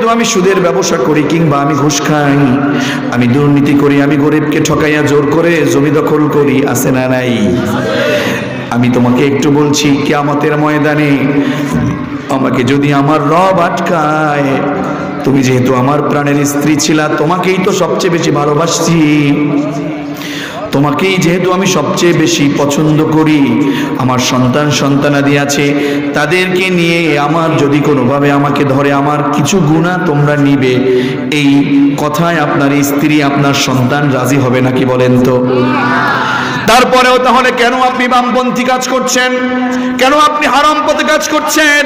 যেহেতু আমি সুদের ব্যবসা করি কিংবা আমি ঘুষ খাই, আমি দুর্নীতি করি, আমি গরিবকে ঠকাইয়া জোর করে জমি দখল করি, আছে না নাই? আমি তোমাকে একটু বলছি, কিয়ামতের ময়দানে আমাকে যদি আমার রব আটকায়, তুমি যেহেতু আমার প্রাণের স্ত্রী ছিলা, তোমাকেই তো সবচেয়ে বেশি ভালোবাসছি, তোমাকেই যেহেতু আমি সবচেয়ে বেশি পছন্দ করি, আমার সন্তানাদি আছে, তাদেরকে নিয়ে আমার যদি কোনোভাবে আমাকে ধরে, আমার কিছু গুনাহ তোমরা নিবে, এই কথায় আপনার স্ত্রী, আপনার সন্তান রাজি হবে নাকি বলেন তো? তারপরেও তাহলে কেন আপনি বামপন্থী কাজ করছেন? কেন আপনি হারাম পথে কাজ করছেন?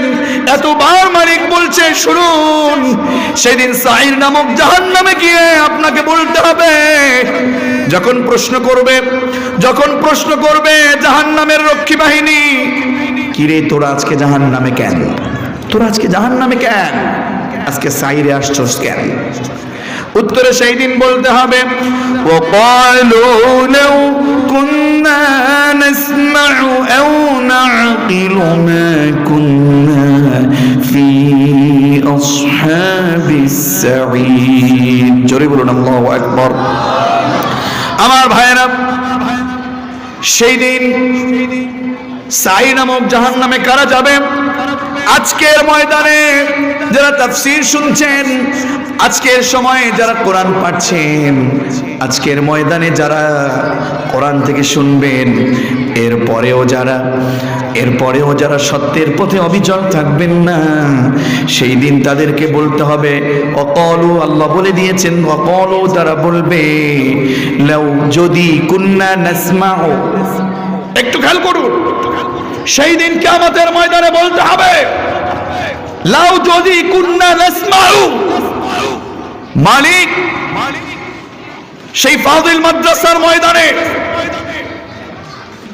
এতবার মালিক বলছে, শুনুন, সেদিন সাইর নামক জাহান্নামে গিয়ে আপনাকে বলতে হবে, যখন প্রশ্ন করবে জাহান্নামের রক্ষী বাহিনী, কিরে তোরা আজকে জাহান্নামে কেন? আজকে সাইরে আসছস কেন? উত্তরে সেই দিন বলতে হবে, ওয়াকালু লাউ কুন্না নাসমাউ আও নাকিলু মা কুন্না ফি আসহাবিস সাঈদ। জোরে বলুন আল্লাহু আকবার। আমার ভাইয়েরা, সেই দিন সাঈর নামক জাহান্নামে কারা যাবে? আজকের ময়দানে যারা তাফসীর শুনছেন, আজকের সময়ে যারা কোরআন পাঠছেন, আজকের ময়দানে যারা কোরআন থেকে শুনবেন, এরপরেও যারা সত্যের পথে অবিচল থাকবেন না, সেই দিন তাদেরকে বলতে হবে, অকলু, আল্লাহ বলে দিয়েছেন, অকলু, তারা বলবে, লাউ যদি কুন্না নাসমাউ। একটু খেয়াল করুন, সেই দিন কিয়ামতের ময়দানে বলতে হবে, লাউ যদি কুন্না নাসমাউ। মালিক সেই ফাজিল মাদ্রাসার ময়দানে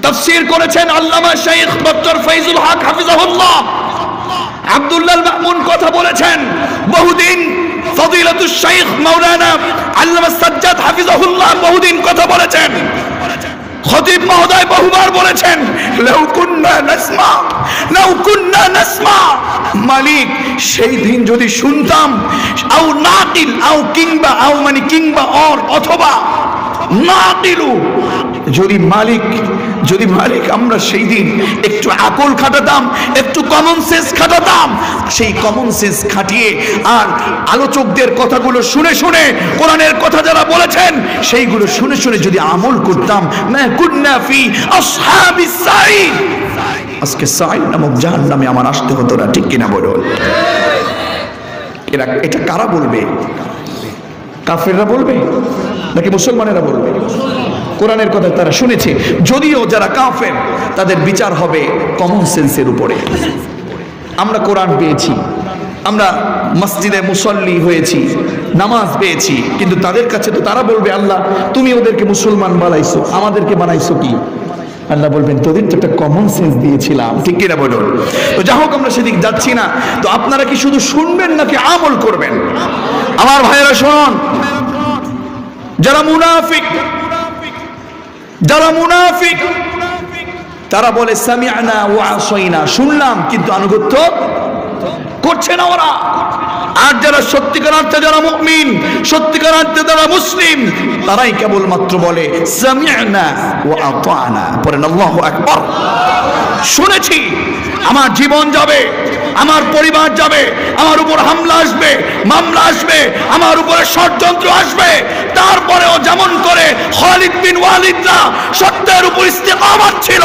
তাফসীর করেছেন আল্লামা শাইখ ডক্টর ফয়জুল হক হাফিজাহুল্লাহ। আব্দুল্লাহ মামুন কথা বলেছেন বহুদিন, ফজিলাতুশ শাইখ মাওলানা আল্লামা সাজ্জাদ হাফিজাহুল্লাহ বহুদিন কথা বলেছেন, খতিব মহোদয় বহুবার বলেছেন, লাউ কুন্না নাসমা। মালিক সেই দিন যদি শুনতাম, আও নাকিল, আও কিংবা, আও মানে কিংবা, অথবা নাকিলু, যদি মালিক আমরা সেই দিন একটু আকল খাটাতাম, একটু কমন সেন্স খাটাতাম, সেই কমন সেন্স খাটিয়ে আর আলোচকদের কথাগুলো শুনে শুনে, কোরআনের কথা যারা বলেছেন সেইগুলো শুনে শুনে যদি আমল করতাম, মা কুন্না ফি আসহাবিস সাঈদ, আজকে সাঈদ নামক জাহান্নামে আমার আসতে হতো না। ঠিক কিনা বলুন? এটা কারা বলবে? কাফেররা বলবে নাকি মুসলমানেরা বলবে? কোরআনের কথা তারা শুনেছে, যদিও যারা কাফের তাদের বিচার হবে কমন সেন্সের উপরে। আমরা কোরআন পেয়েছি, আমরা মসজিদে মুসল্লি হয়েছি, নামাজ পেয়েছি, কিন্তু তাদের কাছে তো তারা বলবে, আল্লাহ তুমি ওদেরকে মুসলমান বানাইছো, আমাদেরকে বানাইছো কি? আল্লাহ বলবেন, তোদের তো একটা কমন সেন্স দিয়েছিলাম। ঠিক কিনা বলুন? তো যা হোক, আমরা সেদিক যাচ্ছি না। তো আপনারা কি শুধু শুনবেন নাকি আমল করবেন? আমার ভাইয়েরা শুনুন, যারা মুনাফিক তারা বলে সামি'না ওয়া আসাইনা, শুনলাম কিন্তু আনুগত্য করছে না ওরা। আর যারা সত্যিকার অর্থে যারা মুমিন, সত্যিকার অর্থে যারা মুসলিম, তারাই কেবলমাত্র বলে সামি'না ওয়া আতা'না। পড়েন আল্লাহু আকবার। শুনেছি, আমার জীবন যাবে, আমার পরিবার যাবে, আমার উপর হামলা আসবে, মামলা আসবে, আমার উপরে ষড়যন্ত্র আসবে, তারপরেও যেমন করে খালিদ বিন ওয়ালিদরা সত্যের উপর ইস্তেকামত ছিল,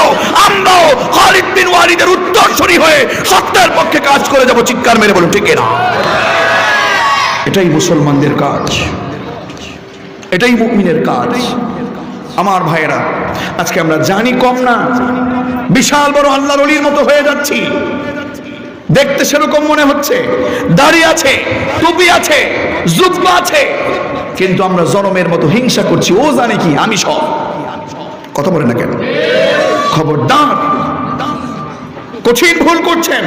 আমরাও খালিদ বিন ওয়ালিদের উত্তরসূরি হয়ে সত্যের পক্ষে কাজ করে যাব। চিৎকার মেরে বলুন ঠিক না? এটাই মুসলমানদের কাজ, এটাই মুমিনের কাজ। আমার ভাইয়েরা, আজকে আমরা জানি কম না, বিশাল বড় আল্লাহর ওলির মতো হয়ে যাচ্ছি, দেখতে সেরকম মনে হচ্ছে, দাড়ি আছে, টুপি আছে, জুব্বা আছে, কিন্তু আমরা জনমের মতো হিংসা করছি। ও জানে কি, আমি সব। কথা বলে না কেন? খবরদার, কঠিন ভুল করছেন।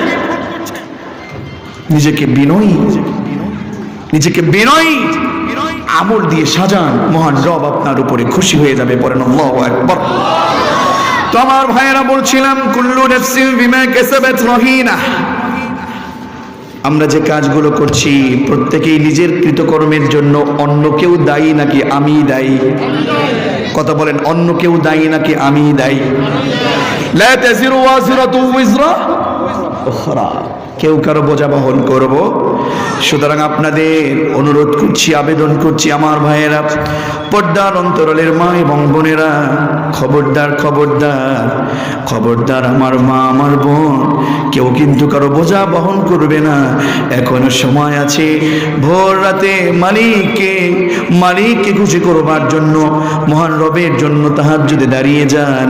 নিজেকে বিনয়ী আমল দিয়ে সাজান, মহান রব আপনার উপরে খুশি হয়ে যাবে। পড়েন আল্লাহু আকবার। তো আমার ভাইয়েরা, বলছিলাম কুল্লু নাফসিন বিমা কাসাবাত রহিনা, আমরা যে কাজগুলো করছি প্রত্যেকেই নিজের কৃতকর্মের জন্য অন্য কেউ দায়ী নাকি আমি দায়ী? কথা বলেন, অন্য কেউ দায়ী নাকি আমি দায়ী? লা তাজিরু ওয়াজিরাতু উযরা উখরা, কেউ কারো বোঝা বহন করব। সুতরাং আপনাদের অনুরোধ করছি, আবেদন করছি আমার ভাইয়েরা, পর্দার অন্তরালের মা এবং বোনেরা, খবরদার খবরদার খবরদার, আমার মা আমার বোন, কেউ কিন্তু কারো বোঝা বহন করবে না। এখনো সময় আছে। ভোর রাতে মালিককে খুশি করবার জন্য, মহান রবের জন্য তাহাজ্জুদে দাঁড়িয়ে যান,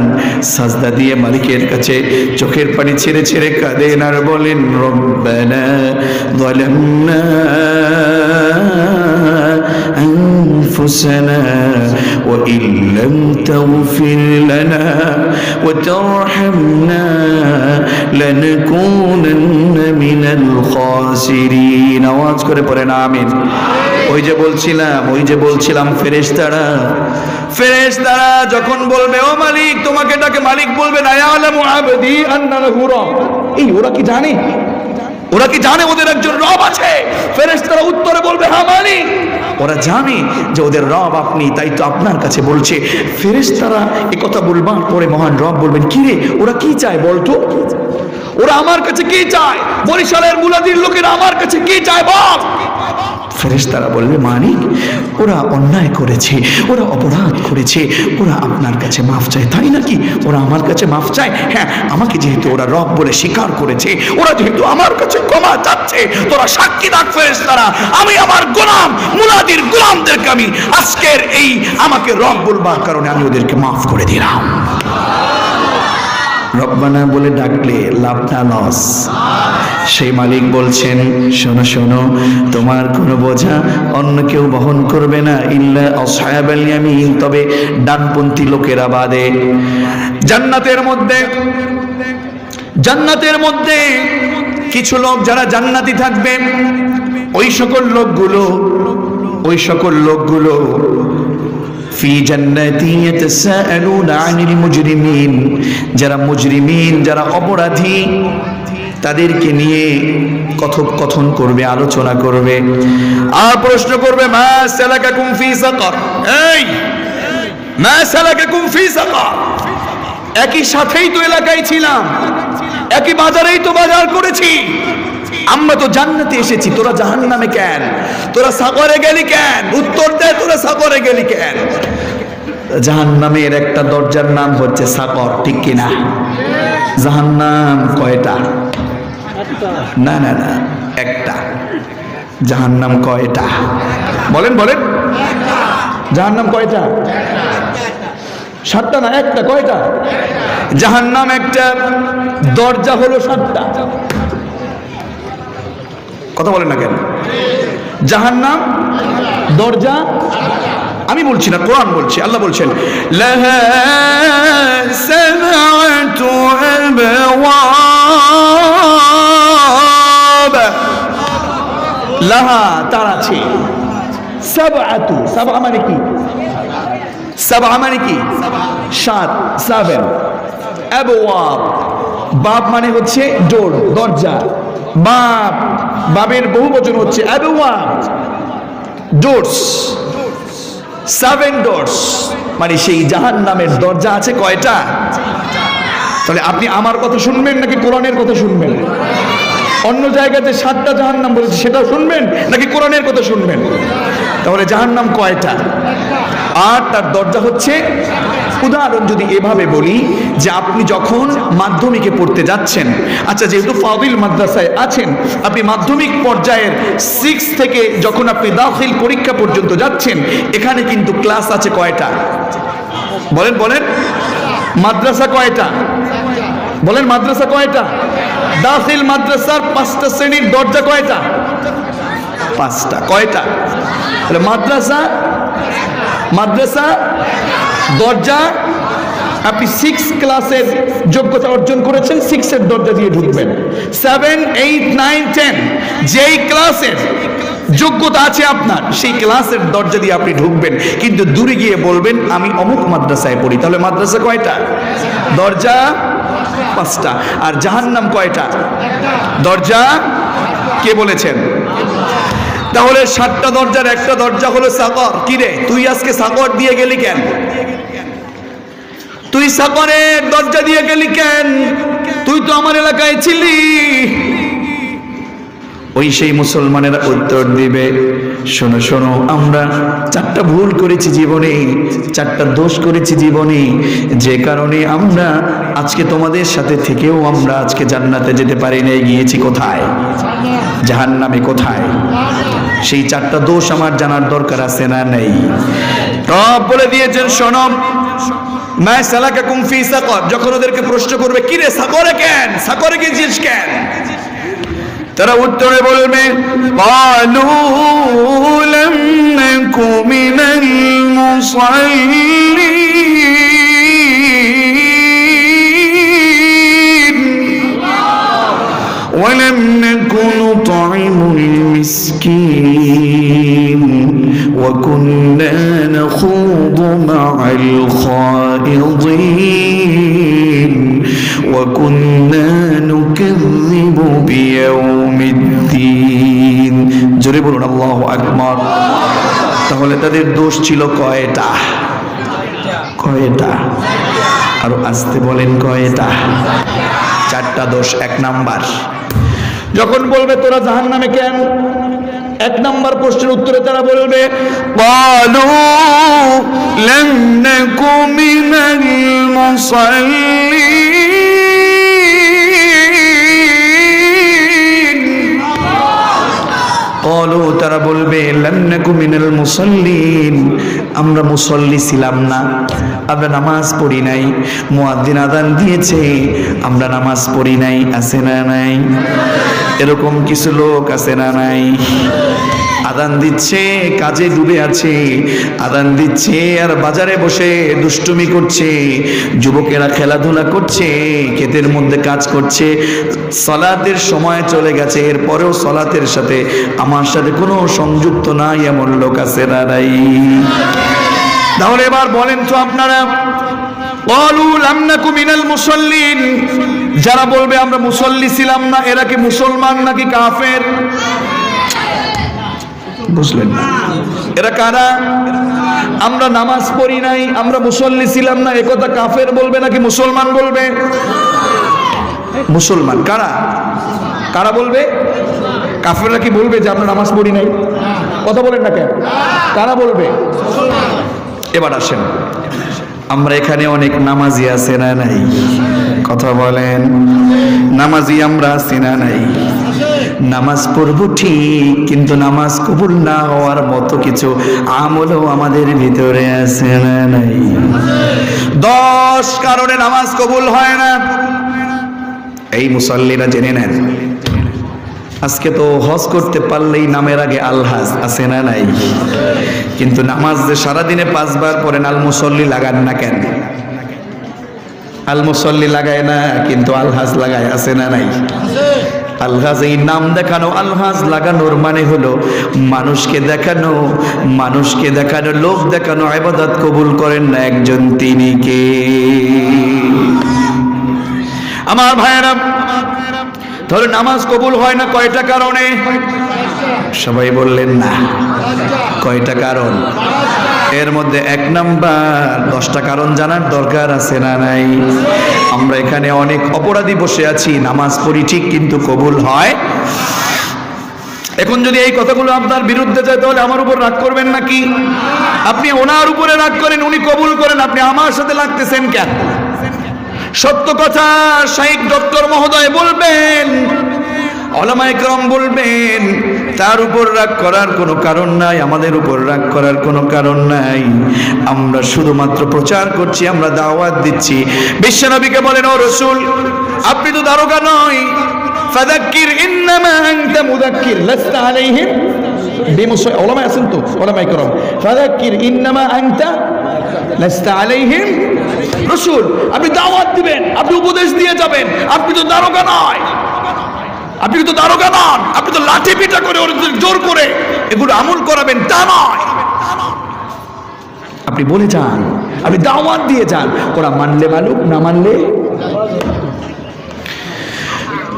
সাজদা দিয়ে মালিকের কাছে চোখের পানি ছেড়ে ছেড়ে কাঁদেন আর বলেন, রব্বানা যালামনা أنفسنا وإن لم تغفر لنا وترحمنا لنكونن من الخاسرين। আওয়াজ করে পড়েন আমিন। ওই যে বলছিলাম ফেরেশতারা যখন বলবে ও মালিক, তোমাকে ডাকে, মালিক বলবে না ইয়ালামু আবদি আন্না লাহু রব। এই ওরা কি জানে ওদের একজন রব আছে? ফেরেশতারা উত্তরে বলবে হ্যাঁ মালিক, ওরা জানে যে ওদের রব আপনি, তাই তো আপনার কাছে বলছে। ফেরেশতারা এই কথা বলবার পরে মহান রব বলবেন, কি রে ওরা কি চায় বলতো? ওরা আমার কাছে কি চায়? বরিশালের মুলাদির লোকেরা আমার কাছে কি চায় বল। ফেরেশতারা বলবে, মালিক ওরা অন্যায় করেছে, ওরা অপরাধ করেছে, ওরা আপনার কাছে মাফ চায়। তাই নাকি? ওরা আমার কাছে মাফ চায়? হ্যাঁ, আমাকে যেহেতু ওরা রব বলে স্বীকার করেছে, ওরা যেহেতু আমার কাছে ক্ষমা চাচ্ছে, তোরা সাক্ষী রাখ ফেরেশতারা, আমি আমার গোলাম মুলাদির গোলামদেরকে আমি আজকের এই আমাকে রব বলবার কারণে আমি ওদেরকে মাফ করে দিলাম। রব্বানা বলে ডাকলে লাভটা লস। সেই মালিক বলছেন, শোনো শোনো, তোমার কোনো বোঝা অন্য কেউ বহন করবে না ইল্লা আসহাবাল ইয়ামিন, তবে ডানপন্থী লোকেরা বাদে। জান্নাতের মধ্যে কিছু লোক যারা জান্নাতি থাকবে, ওই সকল লোকগুলো ফি জান্নাতি ইয়াতাসাআলুনা আনিল মুজরিমিন, যারা অপরাধী তাদেরকে নিয়ে কথোপকথন করবে, আলোচনা করবে আর প্রশ্ন করবে, মা সালাকাকুম ফি সাকার, মা সালাকাকুম ফি সাকার। একই সাথেই তো এলাকায় ছিলাম, একই বাজারেই তো বাজার করেছি, আমরা তো জান্নাতে এসেছি, তোরা জাহান্নামে কেন? তোরা সাগরে গেলি কেন? উত্তর দে, তোরা সাগরে গেলি কেন? জাহান্নামের একটা দরজার নাম হচ্ছে সাগর, ঠিক কিনা? জাহান্নাম কয়টা? না, একটা। জাহান্নাম কয়টা? বলেন জাহান্নাম কয়টা? 7টা না, একটা। কয়টা? জাহান্নাম একটা, দরজা হলো 7টা। কথা বলেন না কেন? জাহান্নাম দরজা আমি বলছি না, কোরআন বলছে, আল্লাহ বলছেন, লাহা সাবআতু আবওয়াব, লাহা তার আছে, সাবআতু, সাবআ মানে কি? 7, 7 বাব মানে হচ্ছে ডোর, দরজা। বাবের বহু বচন হচ্ছে আবওয়াব, ডোরস। 7 ডোরস মানে সেই জাহান্নামের দরজা আছে কয়টা? তাহলে আপনি আমার কথা শুনবেন নাকি কোরআনের কথা শুনবেন? অন্য জায়গাতে 7টা জাহান্নাম বলেছে, সেটাও শুনবেন নাকি কোরআনের কথা শুনবেন? তাহলে জাহান্নাম কয়টা? আর তার দরজা হচ্ছে, উদাহরণ যদি এভাবে বলি যে আপনি যখন মাধ্যমিকে পড়তে যাচ্ছেন, আচ্ছা যেহেতু ফাজিল মাদ্রাসায় আছেন, আপনি মাধ্যমিক পর্যায়ের 6 থেকে যখন আপনি দাখিল পরীক্ষা পর্যন্ত যাচ্ছেন, এখানে কিন্তু ক্লাস আছে কয়টা? বলেন মাদ্রাসা কয়টা? বলেন মাদ্রাসা কয়টা? দাখিল মাদ্রাসার 5টা শ্রেণীর দরজা কয়টা? 5টা। কয়টা? তাহলে মাদ্রাসা দরজা, আপনি 6 ক্লাসের যোগ্যতা অর্জন করেছেন, 6 এর দরজা দিয়ে ঢুকবেন। 7, 8, 9, 10 যেই ক্লাসের যোগ্যতা আছে আপনার, সেই ক্লাসের দরজা দিয়ে আপনি ঢুকবেন, কিন্তু দূরে গিয়ে বলবেন আমি অমুক মাদ্রাসায় পড়ি। তাহলে মাদ্রাসা কয়টা? দরজা 5টা। আর জাহান্নাম কয়টা? দরজা কে বলেছেন? তাহলে 7টা দরজার একটা দরজা হলো সাকর। কি রে তুই আজকে সাকর দিয়ে গেলি কেন? তুই সাকরের দরজা দিয়ে গেলি কেন? তুই তো আমার এলাকায় ছিলি। ওই সেই মুসলমানেরা উত্তর দিবে, শোনো শোনো, আমরা 4টা ভুল করেছি জীবনে, 4টা দোষ করেছি জীবনে, যে কারণে আমরা আজকে তোমাদের সাথে থেকেও আমরা আজকে জান্নাতে যেতে পারি নাই। গিয়েছি কোথায়? জাহান্নামে। কোথায়? সেই 4টা দোষ আমার জানার দরকার আছে না নেই? রব বলে দিয়েছেন, শোনো, মা সালাকাকুম ফি সাকর। যখন ওদেরকে প্রশ্ন করবে, কি রে সাকরে কেন, সাকরে গেছিস কেন, তারা উত্তরে বলবে, ক্বালু লাম নাকু মিনাল মুসাল্লিন ওয়া লাম নাকু নুতঈমুল মিসকিন ওয়া কুন্না নাখুযু মা'আল খাইদিন ওয়া কুন্না নুকাযযিবু বিয়াউমিদ্দিন। জোরে বলুন আল্লাহু আকবার। তাহলে তাদের দোষ ছিল কয়টা? কয়টা? আরো আস্তে বলেন, কয়টা? 4টা দোষ। 1 নাম্বার, যখন বলবে তোরা জাহান্নামে কেন, 1 নাম্বার প্রশ্নের উত্তরে তারা বলবে, ক্বালু লাম নাকু মিনাল মুসাল্লিন। ক্বালু, তারা বলবে, লাম নাকু মিনাল মুসাল্লিন, আমরা মুসল্লি ছিলাম না, আমরা নামাজ পড়ি নাই। মুয়াজ্জিন আযান দিয়েছে, আমরা নামাজ পড়ি নাই। আছে না নাই? এরকম কিছু লোক আছে না নাই? আযান দিচ্ছে, কাজে ডুবে আছে, আযান দিচ্ছে আর বাজারে বসে দুষ্টুমি করছে, যুবকেরা খেলাধুলা করছে, ক্ষেতের মধ্যে কাজ করছে, সালাতের সময় চলে গেছে, এরপরেও সালাতের সাথে আমার সাথে কোনো সংযুক্ত নাই, এমন লোক আছে না নাই? তাহলে এবার বলেন তো আপনারা, ক্বালু লাম নাকু মিনাল মুসাল্লিন, যারা বলবে আমরা মুসল্লি ছিলাম না, এরা কি মুসলমান নাকি কাফের? বুঝলেন না? এরা কারা? আমরা নামাজ পড়ি নাই, আমরা মুসল্লি ছিলাম না, একথা কাফের বলবে নাকি মুসলমান বলবে? মুসলমান। কারা? কারা বলবে? কাফেররা কি বলবে যে আমরা নামাজ পড়ি নাই? কথা বলেন না কেন? কারা বলবে? এবার আসেন, আমরা এখানে অনেক নামাজি আছে না নাই? কথা বলেন, নামাজি আমরা আছি না নাই? নামাজ পড়বো ঠিক, কিন্তু নামাজ কবুল না হওয়ার মতো কিছু আমলও আমাদের ভিতরে আছে না নাই? 10 কারণে নামাজ কবুল হয় না। এই মুসল্লিরা জেনে নেন, আজকে তো হজ করতে পারলেই নামের আগে আলহাজ, আছে না নাই? কিন্তু নামাজ যে সারাদিনে 5 বার পড়েন, আল মুসল্লি লাগান না কেন? আল মুসল্লি লাগায় না, কিন্তু আলহাজ লাগায়, আছে না নাই? আলহাজ, এই নাম দেখানো, আলহাজ লাগানোর মানে হলো মানুষকে দেখানো, মানুষকে দেখানো, লোক দেখানো। ইবাদত কবুল করেন না একজন, তিনি কে? আমার ভাইয়েরা, তাহলে নামাজ কবুল হয় না কয়টা কারণে? সবাই বললেন না। কয়টা কারণ? এর মধ্যে 1 নাম্বার, 10টা কারণ জানার দরকার আছে না নাই? আমরা এখানে অনেক অপরাধী বসে আছি, নামাজ পড়ি ঠিক কিন্তু কবুল হয়। এখন যদি এই কথাগুলো আপনার বিরুদ্ধে যায়, তাহলে আমার উপর রাগ করবেন নাকি? আপনি ওনার উপরে রাগ করেন, উনি কবুল করেন, আপনি আমার সাথে লাগতেছেন কেন? সত্য কথা শাইখ ডক্টর মহোদয় বলবেন, উলামায়ে কেরাম বলবেন, তার উপর রাগ করার কোনো কারণ নাই, আমাদের উপর রাগ করার কোনো কারণ নাই। আমরা শুধুমাত্র প্রচার করছি, আমরা দাওয়াত দিচ্ছি। বিশ্বনবীকে বলেন, ও রাসূল, আপনি তো দারোগা নয়, ফাযাক্কির ইন্নামা আনতা মুযাক্কির লাস্তা আলাইহিম বিমুসাইয়ির। উলামায়ে আছেন তো, উলামায়ে কেরাম, ফাযাক্কির ইন্নামা আনতা লাস্তা আলাইহিম রাসূল। আপনি দাওয়াত দিবেন, আপনি উপদেশ দিয়ে যাবেন, আপনি তো দারোগা নয়, আপনি তো দারোগা নন, আপনি তো লাঠি পিটা করে ওদের জোর করে এগুলো আমল করাবেন তা নয়। আপনি বলে যান, আপনি দাওয়াত দিয়ে যান, ওরা মানলে মানুক, না মানলে।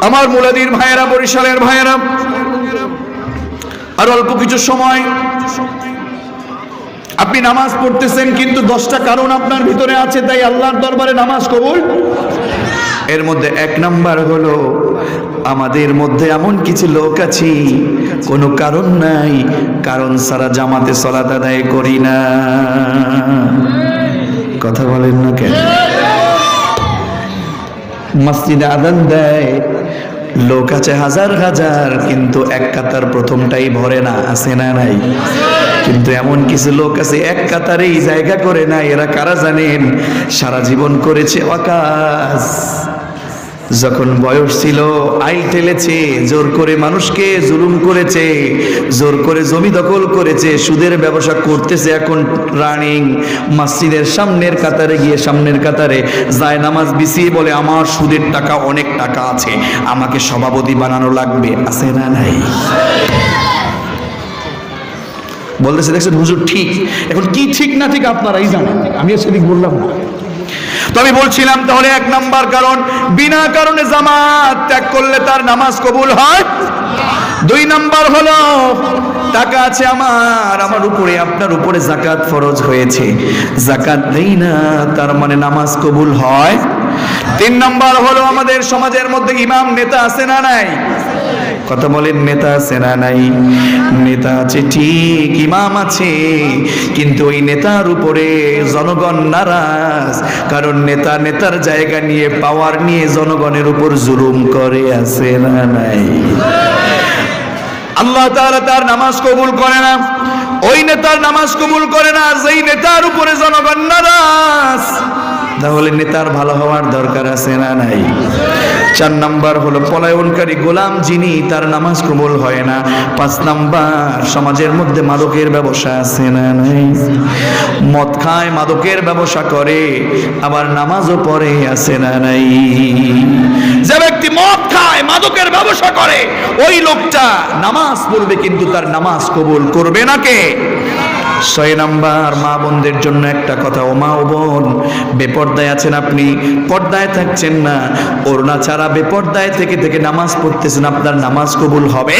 আমার মুলাদির ভাইয়েরা, বরিশালের ভাইয়েরা, আর অল্প কিছু সময় আপনি নামাজ পড়তেছেন, কিন্তু 10টা কারণ আপনার ভিতরে আছে, তাই আল্লাহর দরবারে নামাজ কবুল। এর মধ্যে 1 নাম্বার হলো আমাদের মধ্যে এমন কিছু লোক আছে কোনো কারণ নাই, কারণ ছাড়া জামাতে সালাত আদায় করি না। কথা বলেন না কেন? মসজিদে আযান দেয়, লোক আছে হাজার হাজার, কিন্তু এক কাতার প্রথমটাই ভরে না, আছে না নাই? কিন্তু এমন কিছু লোক আছে এক কাতারেই জায়গা করে না। এরা কারা জানেন? সারা জীবন করেছে ওয়াকাজ। যখন বয়স ছিল আইল ঠেলেছে, জোর করে মানুষকে জুলুম করেছে, জোর করে জমি দখল করেছে, সুদের ব্যবসা করতেছে। এখন রানিং মসজিদের সামনের কাতারে গিয়ে সামনের কাতারে যায় নামাজ বিছিয়ে বলে আমার সুদের টাকা অনেক টাকা আছে, আমাকে সভাপতি বানানো লাগবে। আছে না নাই? বলতেছে দেখছেন হুজুর ঠিক। এখন কি ঠিক না ঠিক আপনারাই জানেন, আমি সেদিক বললাম না। তো আমি বলছিলাম তাহলে 1 নাম্বার কারণ, বিনা কারণে জামাত ত্যাগ করলে তার নামাজ কবুল হয়। 2 নাম্বার হলো টাকা আছে আমার উপরে, আপনার উপরে যাকাত ফরজ হয়েছে, যাকাত দেই না, তার মানে নামাজ কবুল হয়। 3 নাম্বার হলো আমাদের সমাজের মধ্যে ইমাম নেতা আছে না নাই? কথা বলেন, নেতা আছে না নাই? নেতা আছে ঠিক, ইমাম আছে, কিন্তু ওই নেতার উপরে জনগণ নারাজ, কারণ নেতা নেতার জায়গা নিয়ে পাওয়ার নিয়ে জনগণের উপর জুলুম করে। আছে না নাই? আল্লাহ তাআলা তার নামাজ কবুল করে না, ওই নেতার নামাজ কবুল করে না যেই নেতার উপরে জনগণ নারাজ। তাহলে নেতার ভালো হওয়ার দরকার আছে না নাই? 4 নাম্বার হলো পলায়নকারী গোলাম যিনি, তার নামাজ কবুল হয় না। 5 নাম্বার সমাজের মধ্যে মাদকের ব্যবসা আছে না নাই? মদ খায়, মাদকের ব্যবসা করে, আবার নামাজও পড়ে। আছে না নাই? যে ব্যক্তি মদ খায়, মাদকের ব্যবসা করে, ওই লোকটা নামাজ পড়বে কিন্তু তার নামাজ কবুল করবে না কে? 6 নাম্বার মা বোনদের জন্য একটা কথা, ও মা ও বোন, বেপর্দায় আছেন আপনি, পর্দায় থাকছেন না, ওড়না ছাড়া বেপর্দায় থেকে থেকে নামাজ পড়তেছেন, আপনার নামাজ কবুল হবে।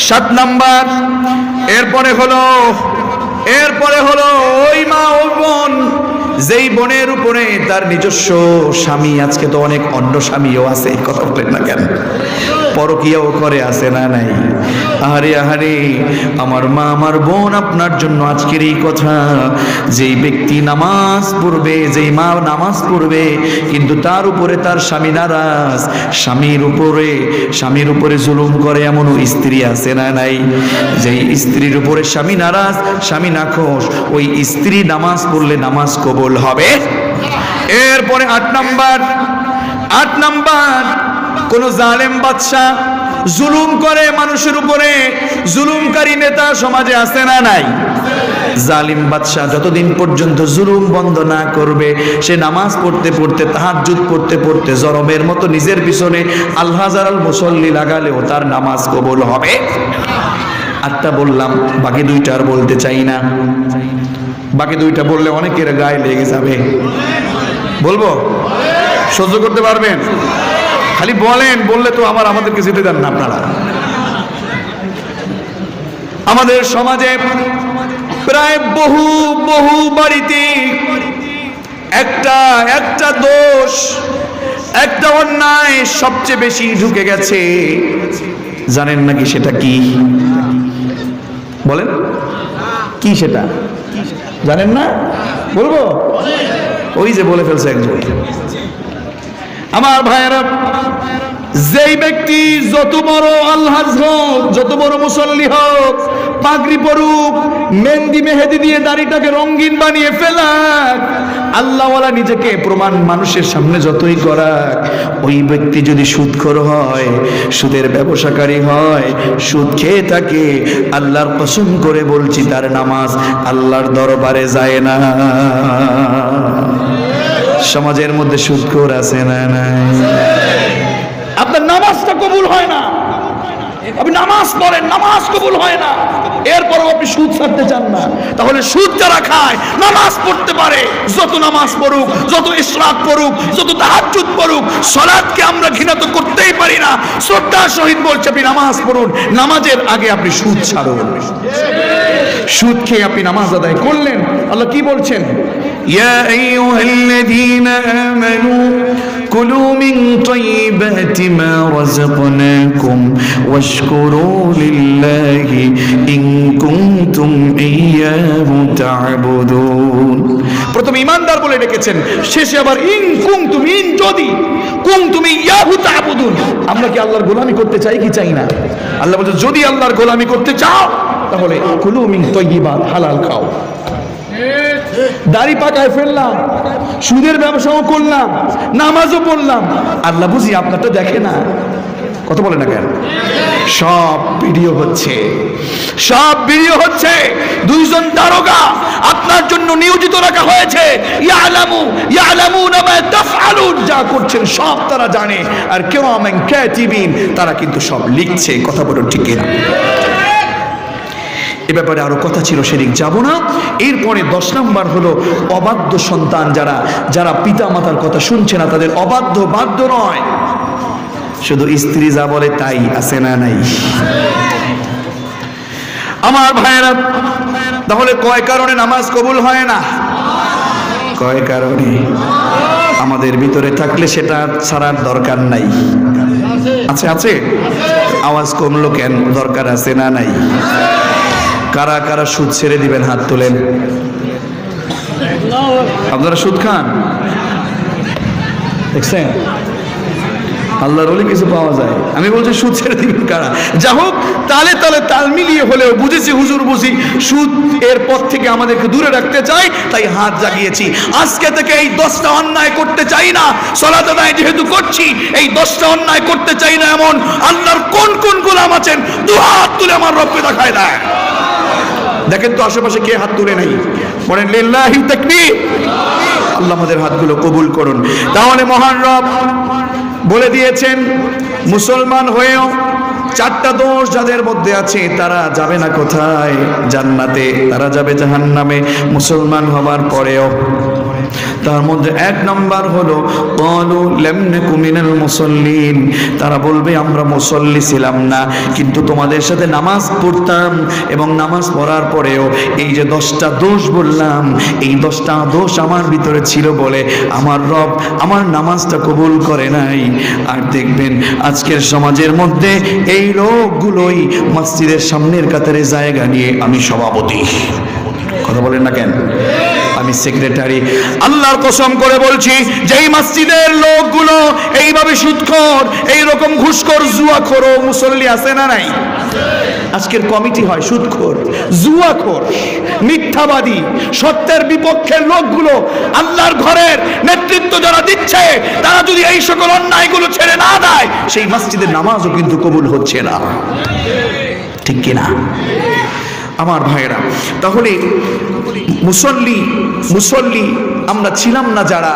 7 নাম্বার এরপরে হলো ওই মা ও বোন যেই বোনের উপরে তার নিজস্ব স্বামী, আজকে তো অনেক অন্য স্বামীও আছে, কথা বলেন না কেন? পরকীয়াও করে। আছে না নাই? আহারে আহারে আমার মা আমার বোন, আপনার জন্য আজকের এই কথা। যেই ব্যক্তি নামাজ পড়বে, যেই মা নামাজ পড়বে কিন্তু তার উপরে তার স্বামী নারাজ, স্বামীর উপরে জুলুম করে, এমনও স্ত্রী আছে না নাই? যেই স্ত্রীর উপরে স্বামী নারাজ, স্বামী নাখোশ, ওই স্ত্রী নামাজ পড়লে নামাজ কবুল হবে। এরপরে 8 নাম্বার কোন জালেম বাদশা জুলুম করে মানুষের উপরে, জুলুমকারী নেতা সমাজে আছে না নাই? জালিম বাদশা যতদিন পর্যন্ত জুলুম বন্ধ না করবে, সে নামাজ পড়তে পড়তে, তাহাজ্জুদ পড়তে পড়তে জরবের মতো নিজের পিছনে আল-হাজারাল মুসল্লি লাগালেও তার নামাজ কবুল হবে। 8টা বললাম, বাকি 2টা আর বলতে চাই না। বাকি 2টা বললে অনেকের গায়ে লেগে যাবে। বলবো? সহ্য করতে পারবেন? খালি বলেন, বললে তো আমাদেরকে যেতে দেন না আপনারা। আমাদের সমাজে প্রায় বহু বাড়িতে একটা দোষ, একটা অন্যায় সবচেয়ে বেশি ঢুকে গেছে। জানেন নাকি সেটা কি? বলেন কি সেটা? জানেন না? বলবো? ওই যে বলে ফেলছে একজন। আমার ভাইয়েরা, যেই ব্যক্তি যত বড় আলহাজ হোক, যত বড় মুসল্লি হোক, পাগড়ি পরুক, মেহেন্দি মেহেদি দিয়ে দাড়িটাকে রঙিন বানিয়ে ফেলাক, আল্লাহওয়ালা নিজেকে প্রমাণ মানুষের সামনে যতই করাক, ওই ব্যক্তি যদি সুদখোর হয়, সুদের ব্যবসাকারী হয়, সুদ খেয়ে থাকে, আল্লাহর কসম করে বলছি তার নামাজ আল্লাহর দরবারে যায় না। সমাজের মধ্যে সুদখোর আছে না নাই? আপনার নামাজটা কবুল হয় না। আপনি নামাজ পড়েন, নামাজ কবুল হয় না। এর এরপরও আপনি সুদ ছাড়তে চান না, তাহলে সুদ যারা খায়, নামাজ পড়তে পারে, যত নামাজ পড়ুক, যত ইশরাক পড়ুক, যত তাহাজ্জুদ পড়ুক, সালাতকে আমরা ঘৃণা তো করতেই পারি না। শ্রদ্ধার সহিত বলছে আপনি নামাজ পড়ুন, নামাজের আগে আপনি সুদ ছাড়ুন। সুদ খেয়ে আপনি নামাজ আদায় করলেন, আল্লাহ কি বলছেন? ইয়া আইয়ুহাল্লাযীনা আমানু কুলু মিন তাইয়্যিবাতি মা রাযাকনাকুম ওয়াশকুরু লিল্লাহি ইন কুনতুম ইয়্যাহু তা'বুদুন। প্রথম ঈমানদার বলে ডেকেছেন, শেষে আবার ইন কুনতুম, ইন যদি, কুনতুম ইয়্যাহু তা'বুদুন। আমরা কি আল্লাহর গোলামি করতে চাই কি চাই না? আল্লাহ বলছে যদি আল্লাহর গোলামি করতে চাও তাহলে কুলু মিন তাইয়্যিবাত, হালাল খাও। দাড়ি পাকায় ফেললাম, সুদের ব্যবসাও করলাম, নামাজও পড়লাম, আল্লাহ বুঝি আপনারটা দেখে না? কথা বলে না কেন? সব ভিডিও হচ্ছে, সব ভিডিও হচ্ছে। দুইজন দারোগা আপনার জন্য নিয়োজিত রাখা হয়েছে, ইয়ালামুনা মা তাফআলুন, যা করছেন সব তারা জানে। আর কিরামান কাতিবিন, তারা কিন্তু সব লিখছে। কথা বলো ঠিক কিনা? এ ব্যাপারে আরো কথা ছিল, সেদিক যাব না। এরপরে 10 নম্বর হলো অবাধ্য সন্তান, যারা পিতা মাতার কথা শুনছে না, তাদের অবাধ্য, বাধ্য নয়, শুধু স্ত্রী যা বলে তাই, আছে না নাই? আমার ভাইয়েরা, তাহলে কয় কারণে নামাজ কবুল হয় না? কয় কারণে? আমাদের ভিতরে থাকলে সেটা ছাড়ার দরকার নাই। আছে আছে? আওয়াজ কমলো কেন? দরকার আছে না নাই? কারা কারা সুদ ছেড়ে দিবেন? হাত তোলেন। আপনারা সুদ খান? দেখছেন আল্লাহর ওলি কিছু পাওয়া যায়। আমি বলছি সুদ ছেড়ে দিবেন কারা? যা হোক, তালে তালে তাল মিলিয়ে হলেও বুঝেছি, হুজুর বুঝি সুদ এর পথ থেকে আমাদেরকে দূরে রাখতে চাই, তাই হাত জাগিয়েছি। আজকে থেকে এই 10টা অন্যায় করতে চাই না। সালাত আদায় যেহেতু করছি, এই 10টা অন্যায় করতে চাই না এমন আল্লাহর কোন কোন গোলাম আছেন, দু হাত তুলে আমার রবকে দেখায় দেয়। দেখেন তো আশেপাশে কে হাত তুলে নাই? বলেন লিল্লাহি তাকবীর। আল্লাহ আমাদের হাতগুলো কবুল করুন। তাহলে মহান রব বলে দিয়েছেন, মুসলমান হয়েও 4টা দোষ যাদের মধ্যে আছে তারা যাবে না কোথায়? জান্নাতে, তারা যাবে জাহান্নামে মুসলমান হবার পরেও। তার মধ্যে 1 নম্বর হলো ক্বালু লাম নাকু মিনাল মুসাল্লিন, তারা বলবে আমরা মুসল্লি ছিলাম না, কিন্তু তোমাদের সাথে নামাজ পড়তাম, এবং নামাজ পড়ার পরেও এই যে 10টা দোষ বললাম, এই 10টা দোষ আমার ভিতরে ছিল বলে আমার রব আমার নামাজটা কবুল করে নাই। আর দেখবেন আজকের সমাজের মধ্যে এই লোকগুলোই মসজিদের সামনের কাতারে জায়গা নিয়ে, আমি সভাপতি। কথা বলেন না কেন? আমি সেক্রেটারি। আল্লাহর কসম করে বলছি, যেই মসজিদের লোকগুলো এইভাবে সুদখোর, এইরকম ঘুষখোর, জুয়াখোর মুসল্লি আছে না নাই? আজকের কমিটি হয় সুদখোর, জুয়াখোর, মিথ্যাবাদী, সত্যের বিপক্ষের লোকগুলো। আল্লাহর ঘরের নেতৃত্ব যারা দিচ্ছে, তারা যদি এই সকল অন্যায়গুলো ছেড়ে না দেয়, সেই মসজিদের নামাজও কিন্তু কবুল হচ্ছে না। ঠিক কিনা আমার ভাইয়েরা? তাহলে মুসল্লি আমরা ছিলাম না যারা,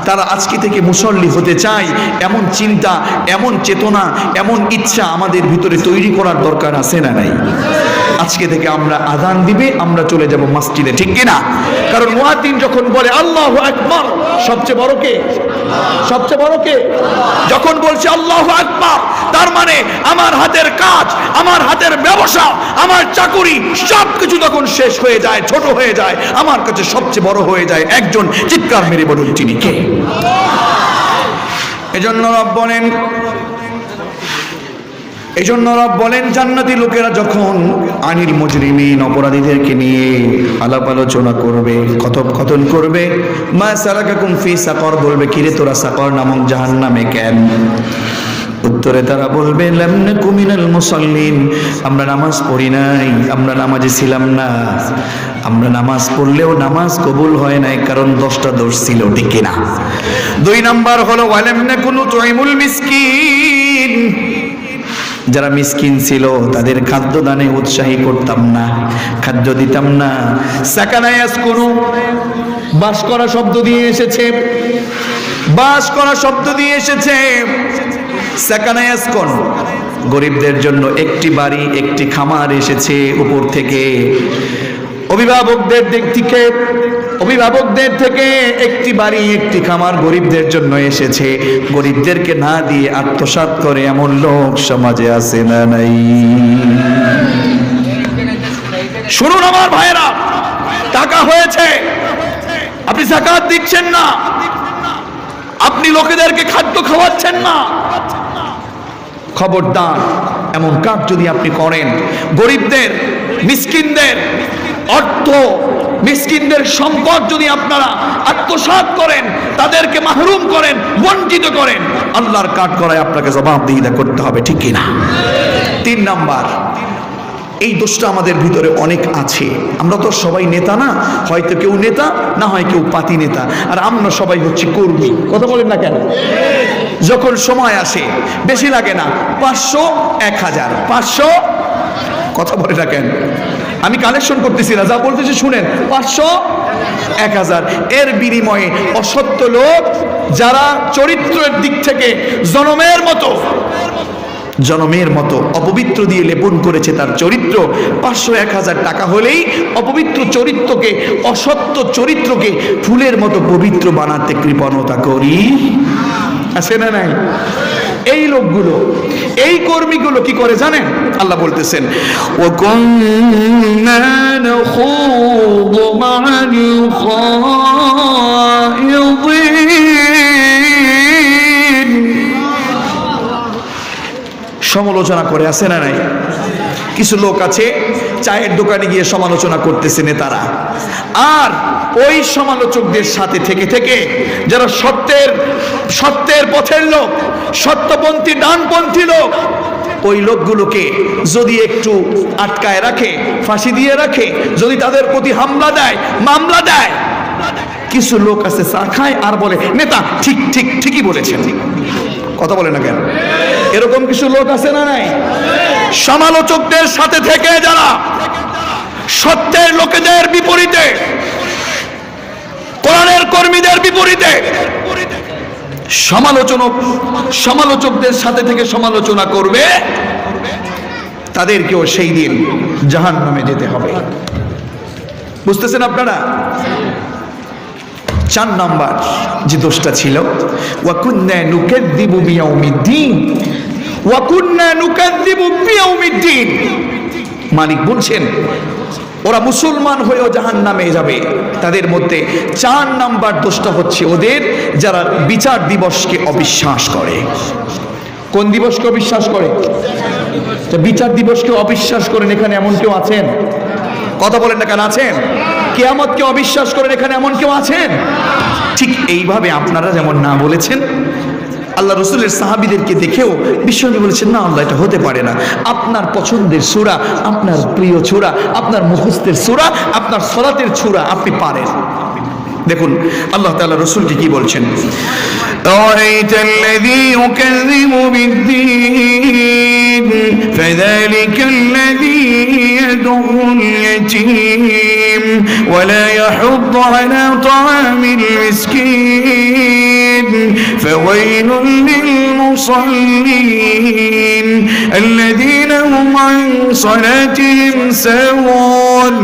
তারা আজকে থেকে মুসল্লি হতে চাই, এমন চিন্তা, এমন চেতনা, এমন ইচ্ছা আমাদের ভিতরে তৈরি করার দরকার আছে না নাই? আজকে থেকে আমরা আযান দিবে, আমরা চলে যাব মসজিদে। ঠিক কিনা? কারণ মুয়াজ্জিন যখন বলে আল্লাহু আকবার, সবচেয়ে বড় কে? সবচেয়ে বড় কে? যখন বলছে আল্লাহু আকবার, তার মানে আমার হাতের কাজ, আমার হাতের ব্যবসা, আমার চাকুরি সবকিছু তখন শেষ হয়ে যায়, ছোট হয়ে যায়, আমার কাছে সবচেয়ে বড় হয়ে যায় একজন। চিৎকার মেরে বলুন তিনি কে? এজন্য রব বলেন জান্নাতি লোকেরা যখন আনিল মুজরিমিন, অপরাধীদেরকে নিয়ে আলাপ আলোচনা করবে, কথোপকথন করবে, মা সালাকাকুম ফি সাকর, বলবে কিরে তোরা সাকর নামক জাহান্নামে কেন? উত্তরে তারা বলবে লাম নাকু মিনাল মুসাল্লিন, আমরা নামাজ পড়ি নাই, আমরা নামাজে ছিলাম না। আমরা নামাজ পড়লেও নামাজ কবুল হয় নাই, কারণ 10টা দোষ ছিল। ঠিক কিনা? 2 নাম্বার হলো ওয়ালাম নাকু নুতইমুল মিসকিন, যারা মিসকিন ছিল তাদের খাদ্য দানে উৎসাহী করতাম না, খাদ্য দিতাম না। সাকানা ইয়াসকুনু, বাস করা শব্দ দিয়ে এসেছে, বাস করা শব্দ দিয়ে এসেছে। সাকানা ইয়াসকুন গরিবদের জন্য একটি বাড়ি একটি খামার এসেছে উপর থেকে। অভিভাবকদের থেকে একটি বাড়ি একটি খামার গরিবদের জন্য এসেছে। গরিবদেরকে না দিয়ে আত্মসাৎ করে এমন লোক সমাজে আছে না নাই? শুনুন আমার ভাইরা, টাকা হয়েছে, আপনি যাকাত দিচ্ছেন না, আপনি লোকেদেরকে খাদ্য খাওয়াচ্ছেন না, খবরদার এমন কাজ যদি আপনি করেন, গরিবদের মিসকিনদের অর্থ মিসকিনদের সম্পদ যদি আপনারা আত্মসাৎ করেন, তাদেরকে মাহরুম করেন, বঞ্চিত করেন, আল্লাহর কাঠ করায় আপনাকে জবাবদিহিতা করতে হবে, ঠিক কিনা? 3 নাম্বার, এই দোষটা আমাদের ভিতরে অনেক আছে। আমরা তো সবাই নেতা না, হয়তো কেউ নেতা, না হয় কেউ পাতি নেতা, আর আমরা সবাই হচ্ছে কর্মী। কথা বলেন না কেন? যখন সময় আসে, বেশি লাগে না, 500 1000 500, কথা বলে না কেন? আমি কালেকশন করতেছি না, যা বলতেছি শুনেন, 500 1000, এর বিনিময়ে অসত্য লোক যারা চরিত্রের দিক থেকে জনমের মতো অপবিত্র দিয়ে লেপন করেছে তার চরিত্র, 500 1000 টাকা হলেই অপবিত্র চরিত্রকে, অসত্য চরিত্রকে ফুলের মতো পবিত্র বানাতে কৃপণতা করি, আছে না নাই? এই লোকগুলো, এই কর্মীগুলো কি করে জানেন? আল্লাহ বলতেছেন, ও কুন্না নাখুযু মা'আল খায়িদিন, সমালোচনা করে, আছে না নাই? কিছু লোক আছে চায়ের দোকানে গিয়ে সমালোচনা করতেছে নেতারা, আর ওই সমালোচকদের সাথে থেকে থেকে যারা সত্যের পথের লোক, সত্যপন্থী ডানপন্থী লোক, ওই লোকগুলোকে যদি একটু আটকায় রাখে, ফাঁসি দিয়ে রাখে, যদি তাদের প্রতি হামলা দেয়, মামলা দেয়, কিছু লোক আছে চা খায় আর বলে নেতা ঠিকই বলেছেন। কথা বলে না কেন? এরকম কিছু লোক আছে না নাই? সমালোচকদের সাথে থেকে যারা সত্যের লোকেদের বিপরীতে, কোরআনের কর্মীদের বিপরীতে সমালোচকদের সাথে থেকে সমালোচনা করবে, তাদেরকেও সেই দিন জাহান্নামে যেতে হবে। বুঝতেছেন আপনারা? 4 নাম্বার যে দোষটা ছিল, ওয়া কুন্না নুকাযযিবু বিয়াউমিদ্দিন, ওয়া কুন্না নুকাযযিবু বিয়াউমিদ্দিন। মালিক বলছেন ওরা মুসলমান হয়েও জাহান্নামে যাবে। তাদের মধ্যে 4 নাম্বার দোষটা হচ্ছে ওদের, যারা বিচার দিবসকে অবিশ্বাস করে। কোন দিবসকে অবিশ্বাস করে? বিচার দিবসকে অবিশ্বাস করেন এখানে এমন কেউ আছেন? কথা বলেন না কেন? আছেন? কিয়ামতকে অবিশ্বাস করেন এখানে এমন কেউ আছেন? ঠিক এইভাবে আপনারা যেমন না বলেছেন, আল্লাহ রসুলের সাহাবীদেরকে দেখেও বিশ্বনবী বলেছেন, না আল্লাহ এটা হতে পারে না। আপনার পছন্দের সূরা, আপনার প্রিয় সূরা, আপনার মুখস্থের সূরা, আপনার সালাতের সূরা আপনি পারেন। দেখুন আল্লাহ তাআলা রসুলকে কি বলছেন, আরাআইতাল্লাযী ইউকাযযিবু বিদ্দীন ফাযালিকাল্লাযী ইয়াদউল ইয়াতীম ওয়া লা ইয়াহুদ্দু আলা তা'আমিল মিসকিন ফাওয়াইলুল লিল মুসাল্লিন আল্লাযীনা হুম আন সালাতিহিম সাহুন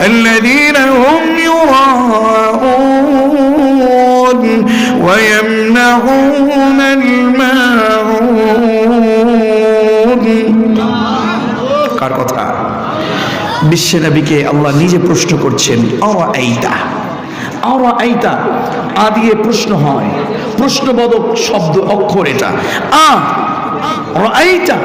আল্লাযীনা হুম يراءون ويمنعون الماعون। কার কথা? বিশ্বনবীকে আল্লাহ নিজে প্রশ্ন করছেন, আরাআইতা আদিয়ে প্রশ্ন হয়, প্রশ্নবোধক শব্দ অক্ষর এটা। রাআইতা,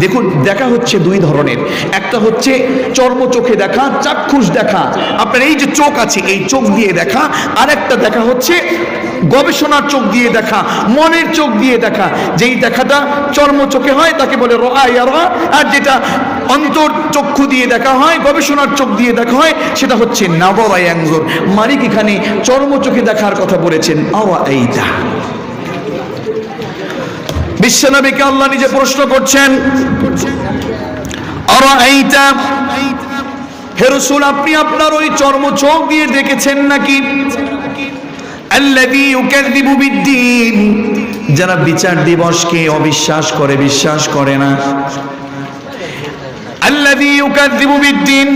দেখুন দেখা হচ্ছে 2 ধরনের, একটা হচ্ছে চর্ম চোখে দেখা, চাক্ষুষ দেখা, আপনার এই যে চোখ আছে এই চোখ দিয়ে দেখা, আর একটা দেখা হচ্ছে গবেষণার চোখ দিয়ে দেখা, মনের চোখ দিয়ে দেখা। যেই দেখাটা চর্ম চোখে হয় তাকে বলে রাআয়া, আর যেটা অন্তর চক্ষু দিয়ে দেখা হয়, গবেষণার চোখ দিয়ে দেখা হয়, সেটা হচ্ছে নাযরা ইয়ানজুর। মালিক এখানে চর্ম চোখে দেখার কথা বলেছেন, আরাআইতা। বিশ্বনবীকে আল্লাহ নিজে প্রশ্ন করছেন, আরাআইতা, হে রাসূল আপনি আপনার ওই চর্ম চোখ দিয়ে দেখেছেন নাকি? আল্লাযী ইউকাযযিবু বিদ্দীন, যারা বিচার দিবসকে অবিশ্বাস করে, বিশ্বাস করে না। আল্লাযী ইউকাযযিবু বিদ্দীন,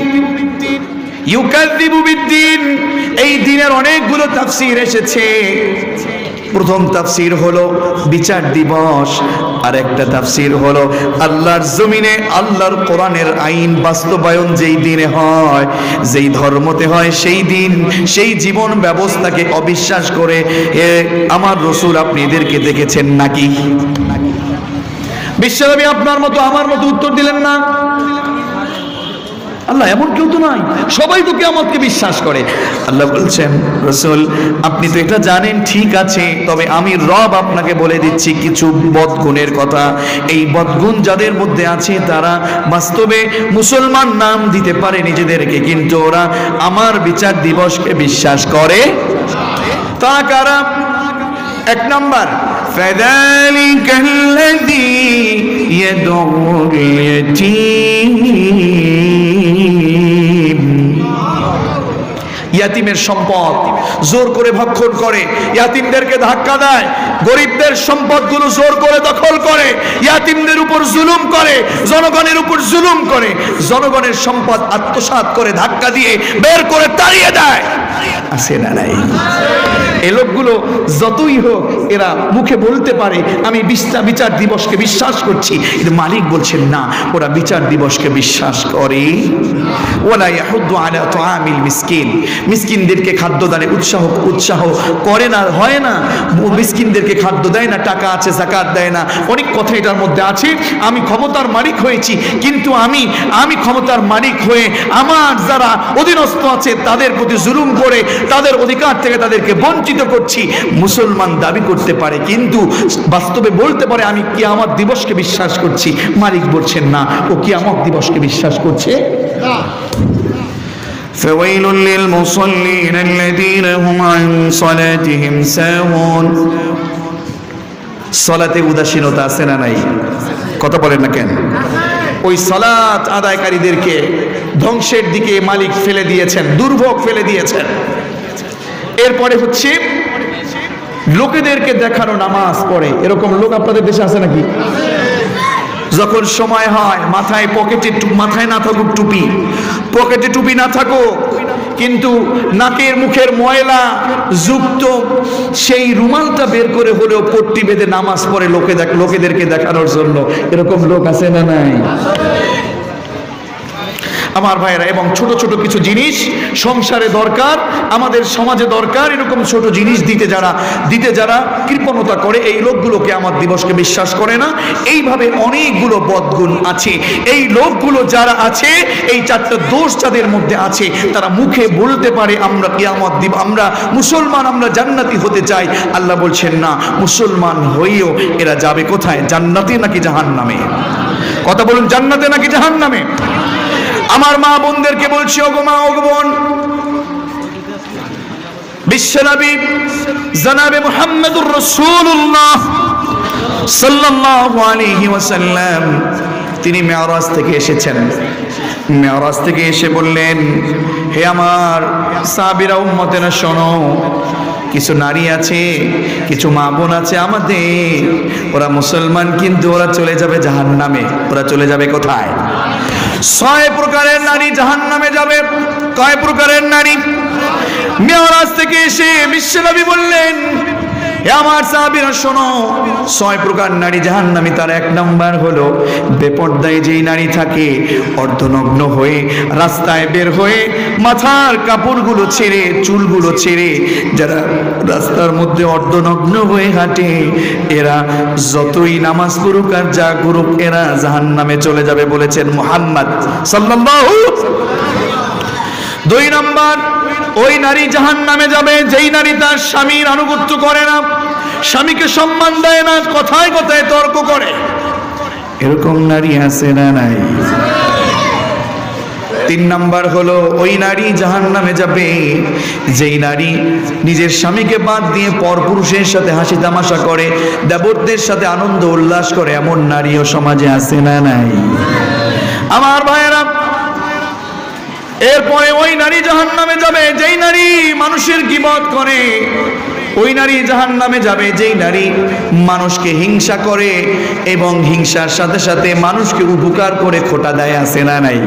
ইউকাযযিবু বিদ্দীন, এই দিনের অনেকগুলো তাফসীর এসেছে। প্রথম তাফসীর হলো বিচার দিবস, আর একটা তাফসীর হলো আল্লাহর জমিনে আল্লাহর কোরআনের আইন বাস্তবায়ন যেই দিনে হয়, যেই ধর্মতে হয়, সেই দিন সেই জীবন ব্যবস্থাকে অবিশ্বাস করে আমার রাসূল আপনি এদেরকে দেখেছেন নাকি? বিশ্বনবী আপনার মতো আমার মতো উত্তর দিলেন না। আল্লাহ এমন কেউ তো নাই, সবাই তো কিয়ামতকে বিশ্বাস করে। আল্লাহ বলছেন রাসূল আপনি তো এটা জানেন ঠিক আছে, তবে আমি রব আপনাকে বলে দিচ্ছি কিছু বদগুণের কথা। এই বদগুণ যাদের মধ্যে আছে তারা বাস্তবে মুসলমান নাম দিতে পারে নিজেদেরকে, কিন্তু ওরা আমার বিচার দিবসকে বিশ্বাস করে। তারা কারা? এক নাম্বার, ফাযালিকাল্লাযী ইয়াদউল ইয়াতীম, ইয়াতিমের সম্পদ জোর করে ভক্ষণ করে, ইয়াতিমদেরকে ধাক্কা দেয়, গরিবদের সম্পদগুলো জোর করে দখল করে, ইয়াতিমদের উপর জুলুম করে, জনগণের উপর জুলুম করে, জনগণের সম্পদ আত্মসাৎ করে ধাক্কা দিয়ে বের করে তাড়িয়ে দেয়। আছে না নাই? এই লোকগুলো যতই হোক এরা মুখে বলতে পারে আমি বিচার দিবসকে বিশ্বাস করছি, কিন্তু মালিক বলছেন না, ওরা বিচার দিবসকে বিশ্বাস করে। ওয়ালা ইয়াহুদ্দু আলা তুআমিল মিসকিন, মিসকিনদেরকে খাদ্য দানে উৎসাহ করে না, হয় না। মিসকিনদেরকে খাদ্য দেয় না, টাকা আছে যাকাত দেয় না, অনেক কথা এটার মধ্যে আছে। আমি ক্ষমতার মালিক হয়েছি, কিন্তু আমি ক্ষমতার মালিক হয়ে আমার যারা অধীনস্থ আছে তাদের প্রতি জুলুম করে তাদের অধিকার থেকে তাদেরকে বঞ্চিত করছি। মুসলমান দাবি করতে পারে, কিন্তু বাস্তবে বলতে পারে আমি কিয়ামত দিবসকে বিশ্বাস করছি। মালিক বলছেন না, ও কিয়ামত দিবসকে বিশ্বাস করছে না। فويل للمصلين الذين هم عن صلاتهم ساهون, সালাতে উদাসীনতা আছে না নাই? কথা বলেন না কেন? ওই সালাত আদায়কারীদেরকে ধ্বংসের দিকে মালিক ফেলে দিয়েছেন, দুর্ভোগ ফেলে দিয়েছেন। এরপরে হচ্ছে লোকেদেরকে দেখানো নামাজ পড়ে, এরকম লোক আপনাদের দেশে আছে নাকি? যখন সময় হয় মাথায় মাথায় না থাকুক টুপি, পকেটে টুপি না থাকুক, কিন্তু নাকের মুখের ময়লা যুক্ত সেই রুমালটা বের করে হলেও পট্টি বেঁধে নামাজ পড়ে লোকেদেরকে দেখানোর জন্য। এরকম লোক আছে না নাই? আমার ভাইয়েরা, এবং ছোট ছোট কিছু জিনিস সংসারে দরকার, আমাদের সমাজে দরকার, এরকম ছোট জিনিস দিতে যারা কৃপণতা করে, এই লোকগুলোকে আমার দিবসকে বিশ্বাস করে না। এইভাবে অনেকগুলো বদগুণ আছে। এই লোকগুলো যারা আছে, এই চারটা দোষ যাদের মধ্যে আছে, তারা মুখে বলতে পারে আমরা কিয়ামত দিব, আমরা মুসলমান, আমরা জান্নাতি হতে চাই। আল্লাহ বলছেন না, মুসলমান হয়েও এরা যাবে কোথায়? জান্নাতে নাকি জাহান্নামে? কথা বলুন, জান্নাতে নাকি জাহান্নামে? আমার মা বোনদেরকে বলছি, ওগো মা, ওগো বোন, বিশ্বনবী জনাবে মুহাম্মদুর রাসূলুল্লাহ সাল্লাল্লাহু আলাইহি ওয়াসাল্লাম তিনি মেরাজ থেকে এসেছেন। মেরাজ থেকে এসে বললেন, হে আমার সাহাবীরা, উম্মতেরা শোনো, কিছু নারী আছে, কিছু মা বোন আছে আমাদের, ওরা মুসলমান কিন্তু ওরা চলে যাবে জাহান্নামে। ওরা চলে যাবে কোথায়? 6 প্রকারের নারী জাহান্নামে যাবে। কয় প্রকারের নারী? মেরাজ থেকে এসে বিশ্বনবী বললেন, হে আমার সাহাবীরা শোনো, 6 প্রকার নারী জাহান্নামী। তার 1 নাম্বার হলো বেপর্দায় যেই নারী থাকে, অর্ধনগ্ন হয়ে রাস্তায় বের হয়ে মাথার কাপড়গুলো ছেড়ে, চুলগুলো ছেড়ে যারা রাস্তার মধ্যে অর্ধনগ্ন হয়ে হাঁটে, এরা যতই নামাজ পড়ুক আর যা করুক, এরা জাহান্নামে চলে যাবে বলেছেন মুহাম্মদ সাল্লাল্লাহু। 2 নাম্বার, ওই নারী জাহান্নামে যাবে যেই নারী তার স্বামীর আনুগত্য করে না, স্বামীকে সম্মান দেয় না, কথায় কথায় তর্ক করে। এরকম নারী আছে না নাই? 3 নাম্বার হলো ওই নারী জাহান্নামে যাবে যেই নারী নিজের স্বামীকে বাদ দিয়ে পরপুরুষের সাথে হাসি তামাশা করে, দেবরদের সাথে আনন্দ উল্লাস করে। এমন নারীও সমাজে আছে না নাই? আমার ভাইয়েরা, এরপরে ওই নারী জাহান্নামে যাবে যেই নারী মানুষের গীবত করে, ওই নারী জাহান্নামে যাবে যেই নারী মানুষকে হিংসা করে এবং হিংসার সাথে সাথে মানুষকে উপকার করে খোটা দেয়, আছে না নাই?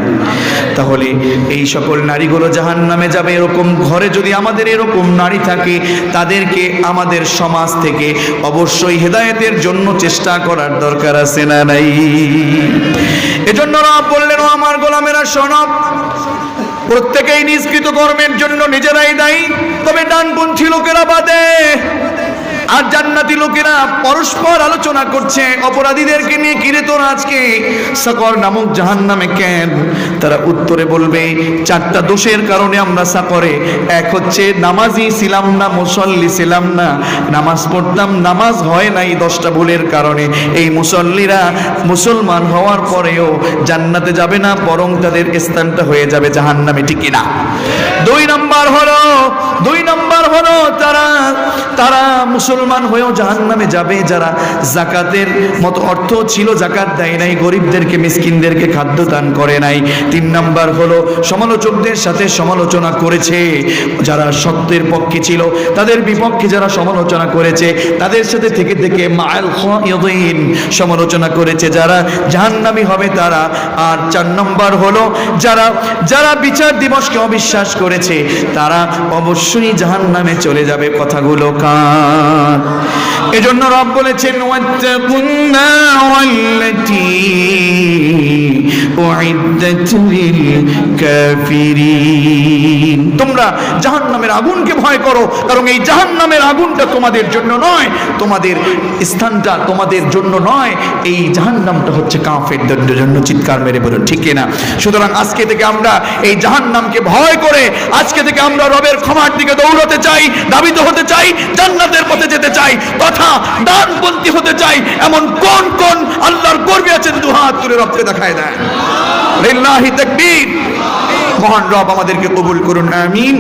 তাহলে এই সকল নারীগুলো জাহান্নামে যাবে। এরকম ঘরে যদি আমাদের এরকম নারী থাকে, তাদেরকে আমাদের সমাজ থেকে অবশ্যই হেদায়েতের জন্য চেষ্টা করার দরকার আছে না নাই? এজন্য রব বললেন, ও আমার গোলামেরা শোনো, প্রত্যেকেই নিষ্কৃত কর্মের জন্য নিজেরাই দায়ী, তবে ডানপন্থী লোকেরা বাদে। আর জান্নাতি লোকেরা পরস্পর আলোচনা করছে অপরাধীদেরকে নিয়ে, কিরে তোরা আজকে সাকর নামক জাহান্নামে কেন? তারা উত্তরে বলবে, 4টা দোষের কারণে আমরা সাকরে। এক হচ্ছে নামাজি ছিলাম না, মুসল্লি ছিলাম না, নামাজ পড়তাম, নামাজ হয় নাই 10টা ভুলের কারণে। এই মুসল্লিরা মুসলমান হওয়ার পরেও জান্নাতে যাবে না, বরং তাদের স্থানটা হয়ে যাবে জাহান্নামে, ঠিক কিনা? 2 নম্বর হলো তারা মুসলমান হয়েও জাহান্নামে যাবে যারা যাকাতের মতো অর্থ ছিল যাকাত দেয় নাই, গরিবদেরকে মিসকিনদেরকে খাদ্য দান করে নাই। 3 নম্বর হলো সমালোচকদের সাথে সমালোচনা করেছে, যারা সত্যের পক্ষে ছিল তাদের বিপক্ষে যারা সমালোচনা করেছে, তাদের সাথে থেকে থেকে মাআল খায়িদিন সমালোচনা করেছে, যারা জাহান্নামী হবে তারা। আর 4 নম্বর হলো যারা বিচার দিবসকে অবিশ্বাস করেছে, তারা অবশ্যই জাহান্নামে চলে যাবে। কথাগুলো কার? এজন্য রব বলেছেন, ওয়াত্তাকুন নারাল্লাতী উইদ্দাত লিল কাফিরিন। তোমরা জাহান্নামের আগুনকে ভয় করো, কারণ এই জাহান্নামের আগুনটা তোমাদের জন্য নয়, তোমাদের স্থানটা তোমাদের জন্য নয়, এই জাহান্নামটা হচ্ছে কাফেরদের জন্য। চিৎকার মেরে বলুন ঠিক কিনা? সুতরাং আজকে থেকে আমরা এই জাহান্নামকে ভয় করে আজকে থেকে আমরা রবের ক্ষমার দিকে দৌড়াতে চাই, দাবিত হতে চাই, জান্নাতের পথে যেতে চাই, তথা ডানপন্থী হতে চাই। এমন কোন কোন আল্লাহর কর্মী আছেন, দুহাত তুলে রবকে দেখায় দেয়। লিল্লাহি তাকবীর। মহান রব আমাদেরকে কবুল করুন, আমিন।